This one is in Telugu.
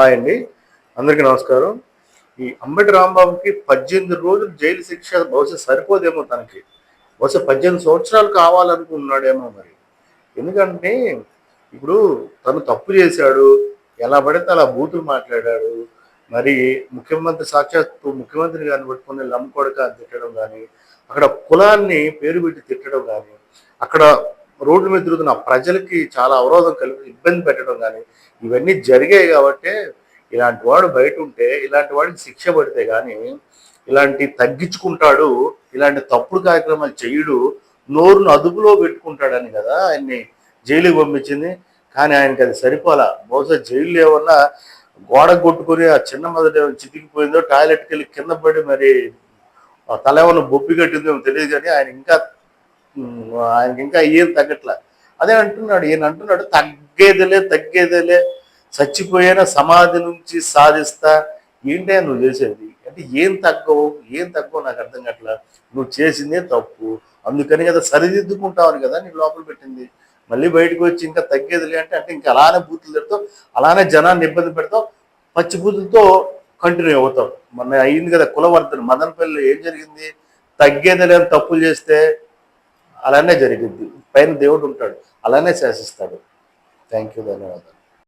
హాయ్ అండి. అందరికీ నమస్కారం. ఈ అంబటి రాంబాబుకి 18 రోజులు జైలు శిక్ష బహుశా సరిపోదేమో తనకి. బహుశా 18 సంవత్సరాలు కావాలనుకున్నాడేమో మరి. ఎందుకంటే ఇప్పుడు తను తప్పు చేశాడు. ఎలా పడితే అలా బూతులు మాట్లాడాడు. మరి సాక్షాత్తు ముఖ్యమంత్రి గారిని పట్టుకొని లంకొడక అని తిట్టడం గానీ, అక్కడ కులాన్ని పేరు పెట్టి తిట్టడం గానీ, అక్కడ రోడ్ల మీద తిరుగుతున్న ప్రజలకి చాలా అవరోధం కలిగి ఇబ్బంది పెట్టడం గానీ, ఇవన్నీ జరిగాయి కాబట్టే ఇలాంటి వాడు బయట ఉంటే ఇలాంటి వాడికి శిక్ష పడితే కానీ ఇలాంటి తగ్గించుకుంటాడు, ఇలాంటి తప్పుడు కార్యక్రమాలు చేయడు, నోరును అదుపులో పెట్టుకుంటాడని కదా ఆయన్ని జైలుకి పంపించింది. కానీ ఆయనకి అది సరిపోలా. బహుశా జైల్లో ఏమన్నా గోడ కొట్టుకుని ఆ చిన్న మొదట చితికిపోయిందో, టాయిలెట్కి వెళ్ళి కింద పడి మరి తల ఏమన్నా బొప్పి కట్టిందో తెలియదు. కానీ ఆయనకి ఇంకా ఏం తగ్గట్లా. అదే అంటున్నాడు, ఈయన అంటున్నాడు తగ్గేదేలే చచ్చిపోయిన సమాధి నుంచి సాధిస్తా. ఏంటే నువ్వు చేసేది అంటే ఏం తగ్గవు నాకు అర్థం కావట్లా. నువ్వు చేసిందే తప్పు, అందుకని కదా సరిదిద్దుకుంటావని కదా నీ లోపల పెట్టింది. మళ్ళీ బయటకు వచ్చి ఇంకా తగ్గేదిలే అంటే అంటే ఇంకా అలానే బూతులు తిడతావు, అలానే జనాన్ని ఇబ్బంది పెడతావు, పచ్చి బూతులతో కంటిన్యూ అవుతావు. మొన్న అయింది కదా కులవర్ధన మదనపల్లిలో ఏం జరిగింది? తగ్గేదిలే అని తప్పులు చేస్తే అలానే జరిగింది. పైన దేవుడు ఉంటాడు, అలానే శాసిస్తాడు. థ్యాంక్ యూ, ధన్యవాదాలు.